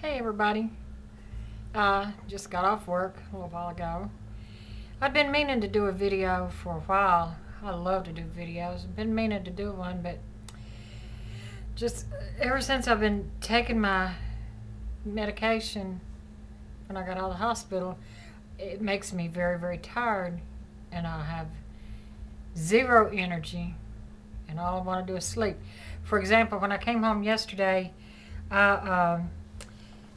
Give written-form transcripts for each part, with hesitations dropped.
Hey everybody, just got off work a little while ago. I've been meaning to do a video for a while. I love to do videos. I've been meaning to do one, but just ever since I've been taking my medication when I got out of the hospital, it makes me very, very tired, and I have zero energy, and all I want to do is sleep. For example, when I came home yesterday, I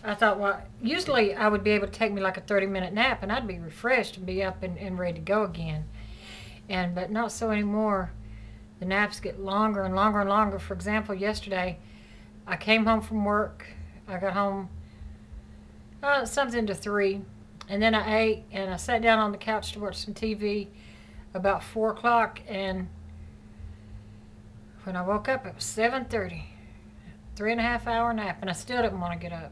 I thought, well, usually I would be able to take me like a 30-minute nap and I'd be refreshed and be up and ready to go again. But not so anymore. The naps get longer and longer and longer. For example, yesterday I came home from work. I got home something to 3. And then I ate and I sat down on the couch to watch some TV about 4 o'clock. And when I woke up, it was 7:30. 3.5 hour nap, and I still didn't want to get up.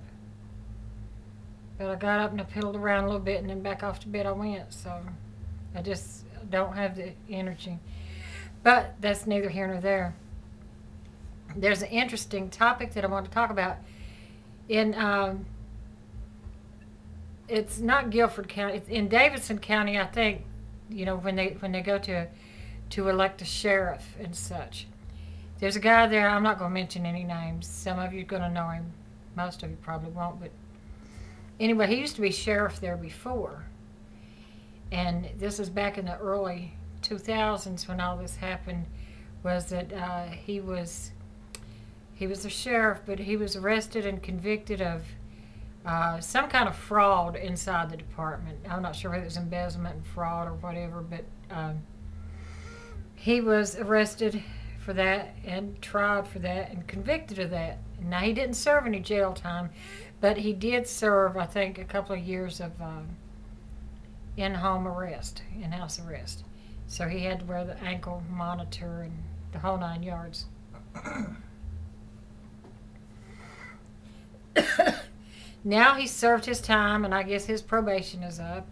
But I got up and I piddled around a little bit, and then back off to bed I went. So I just don't have the energy. But that's neither here nor there. There's an interesting topic that I want to talk about. It's not Guilford County. It's in Davidson County, I think. You know, when they go to elect a sheriff and such. There's a guy there. I'm not going to mention any names. Some of you are going to know him. Most of you probably won't, but anyway, he used to be sheriff there before. And this was back in the early 2000s when all this happened, was that he was a sheriff, but he was arrested and convicted of some kind of fraud inside the department. I'm not sure whether it was embezzlement and fraud or whatever, but he was arrested for that and tried for that and convicted of that. Now, he didn't serve any jail time, but he did serve, I think, a couple of years of in-home arrest, in-house arrest. So he had to wear the ankle monitor and the whole 9 yards. Now he's served his time, and I guess his probation is up.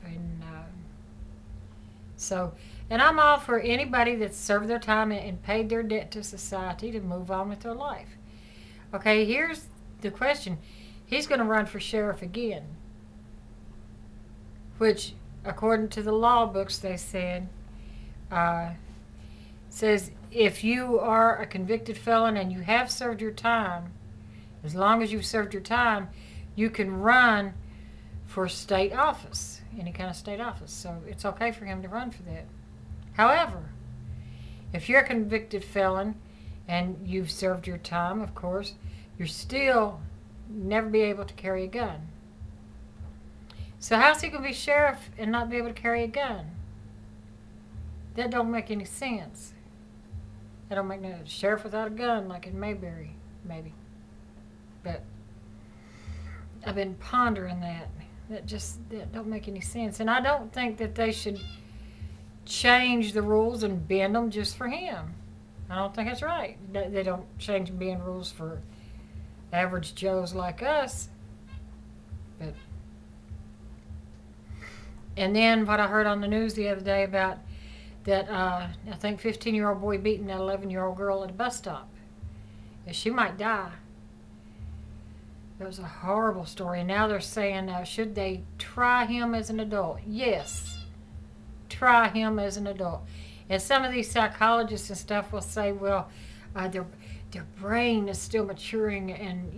And I'm all for anybody that's served their time and paid their debt to society to move on with their life. Okay, here's the question. He's going to run for sheriff again, which, according to the law books, they said, says if you are a convicted felon and you have served your time, as long as you've served your time, you can run for state office, any kind of state office. So it's okay for him to run for that. However, if you're a convicted felon and you've served your time, of course, you're still never be able to carry a gun. So how's he going to be sheriff and not be able to carry a gun? That don't make any sense. That don't make no sheriff without a gun, like in Mayberry, maybe. But I've been pondering that. That don't make any sense. And I don't think that they should change the rules and bend them just for him. I don't think that's right. They don't change and bend rules for average Joes like us. And then what I heard on the news the other day about that, I think 15-year-old boy beating that 11-year-old girl at a bus stop. And she might die. It was a horrible story. And now they're saying, should they try him as an adult? Yes. Try him as an adult. And some of these psychologists and stuff will say, well, their brain is still maturing and,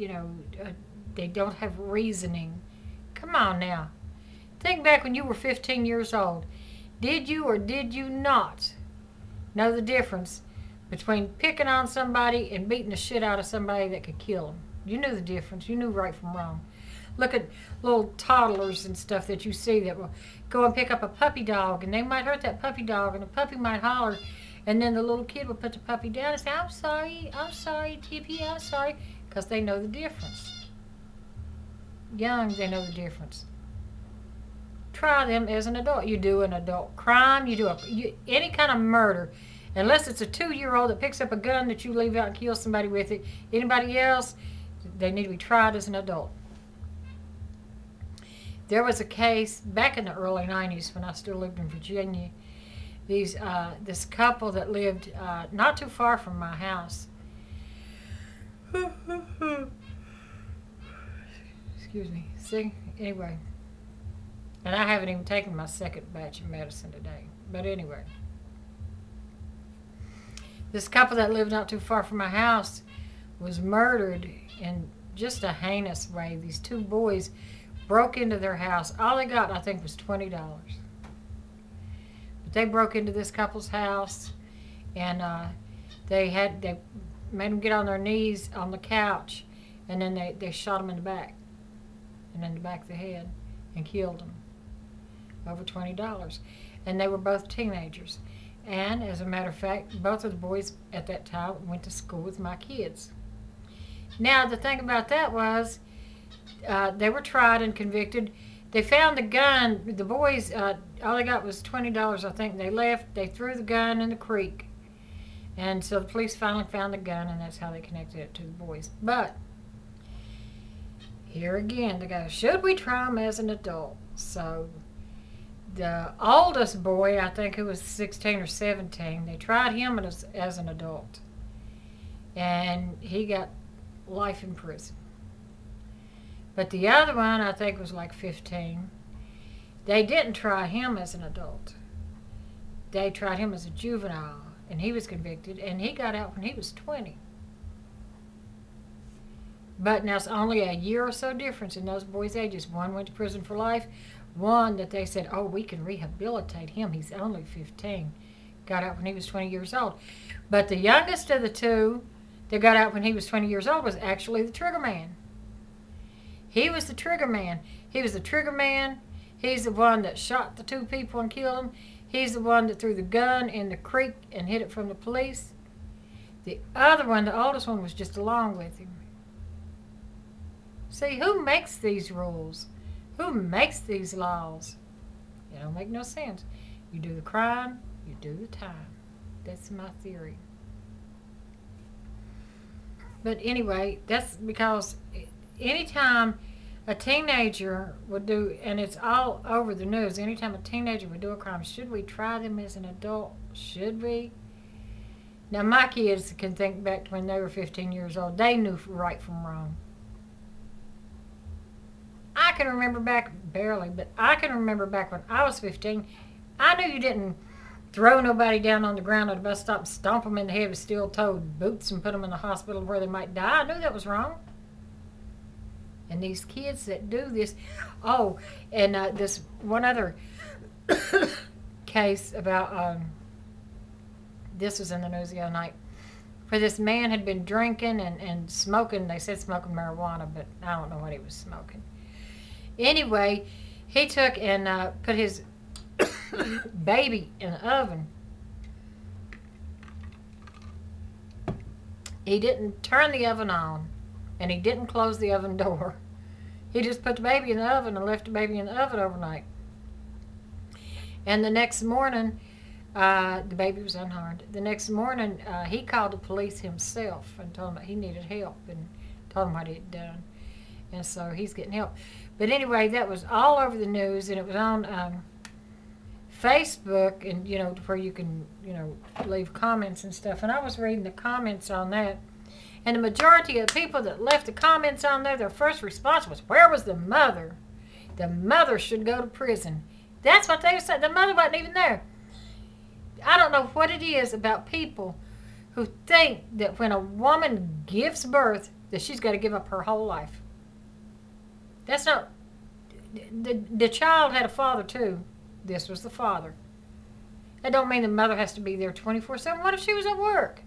they don't have reasoning. Come on now. Think back when you were 15 years old. Did you or did you not know the difference between picking on somebody and beating the shit out of somebody that could kill them? You knew the difference. You knew right from wrong. Look at little toddlers and stuff that you see that will go and pick up a puppy dog, and they might hurt that puppy dog, and the puppy might holler, and then the little kid will put the puppy down and say, I'm sorry, Tippy, I'm sorry, because they know the difference. Young, they know the difference. Try them as an adult. You do an adult crime, you do any kind of murder, unless it's a 2-year-old that picks up a gun that you leave out and kills somebody with it. Anybody else, they need to be tried as an adult. There was a case back in the early 90s when I still lived in Virginia. This couple that lived not too far from my house. Excuse me. See? Anyway. And I haven't even taken my second batch of medicine today. But anyway. This couple that lived not too far from my house was murdered in just a heinous way. These two boys broke into their house. All they got, I think, was $20. But they broke into this couple's house, and they made them get on their knees on the couch, and then they shot them in the back, and in the back of the head, and killed them. Over $20. And they were both teenagers. And as a matter of fact, both of the boys at that time went to school with my kids. Now, the thing about that was, they were tried and convicted. They found the gun. The boys, all they got was $20, I think. They left. They threw the gun in the creek. And so the police finally found the gun, and that's how they connected it to the boys. But here again, they go, should we try them as an adult? So the oldest boy, I think, who was 16 or 17, they tried him as an adult. And he got life in prison. But the other one, I think, was like 15. They didn't try him as an adult. They tried him as a juvenile, and he was convicted, and he got out when he was 20. But now it's only a year or so difference in those boys' ages. One went to prison for life. One that they said, oh, we can rehabilitate him. He's only 15. Got out when he was 20 years old. But the youngest of the two that got out when he was 20 years old was actually the trigger man. He was the trigger man. He was the trigger man. He's the one that shot the two people and killed them. He's the one that threw the gun in the creek and hid it from the police. The other one, the oldest one, was just along with him. See, who makes these rules? Who makes these laws? It don't make no sense. You do the crime, you do the time. That's my theory. But anyway, that's because anytime a teenager would do, and it's all over the news, anytime a teenager would do a crime, should we try them as an adult? Should we? Now, my kids can think back to when they were 15 years old. They knew right from wrong. I can remember back, barely, but I can remember back when I was 15, I knew you didn't throw nobody down on the ground at a bus stop and stomp them in the head with steel-toed boots and put them in the hospital where they might die. I knew that was wrong. And these kids that do this, oh, and this one other case about, this was in the news the other night, where this man had been drinking and smoking, they said smoking marijuana, but I don't know what he was smoking. Anyway, he took and put his baby in the oven. He didn't turn the oven on, and he didn't close the oven door. He just put the baby in the oven and left the baby in the oven overnight. And the next morning, the baby was unharmed. The next morning, he called the police himself and told them that he needed help and told them what he had done. And so he's getting help. But anyway, that was all over the news, and it was on Facebook, and where you can leave comments and stuff. And I was reading the comments on that, and the majority of people that left the comments on there, their first response was, "Where was the mother? The mother should go to prison." That's what they said. The mother wasn't even there. I don't know what it is about people who think that when a woman gives birth that she's got to give up her whole life. That's not, the child had a father too. This was the father. That don't mean the mother has to be there 24/7. What if she was at work?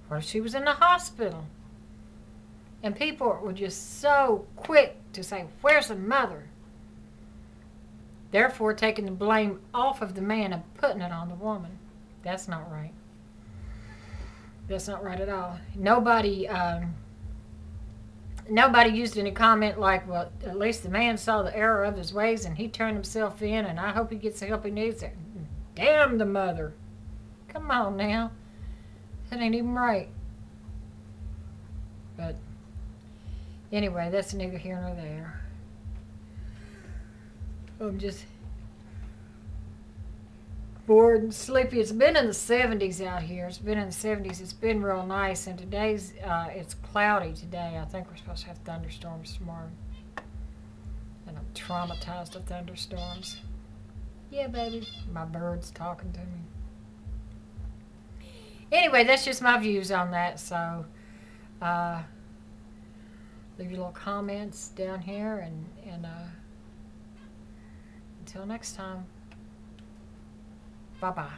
What if she was in the hospital? And people were just so quick to say, where's the mother? Therefore, taking the blame off of the man and putting it on the woman. That's not right. That's not right at all. Nobody used any comment like, well, at least the man saw the error of his ways and he turned himself in, and I hope he gets the help he needs. Damn the mother. Come on now. That ain't even right. But anyway, that's neither here nor there. I'm just bored and sleepy. It's been in the 70s out here. It's been in the 70s. It's been real nice. And today's, it's cloudy today. I think we're supposed to have thunderstorms tomorrow. And I'm traumatized of thunderstorms. Yeah, baby. My bird's talking to me. Anyway, that's just my views on that. So, leave your little comments down here. And until next time, bye-bye.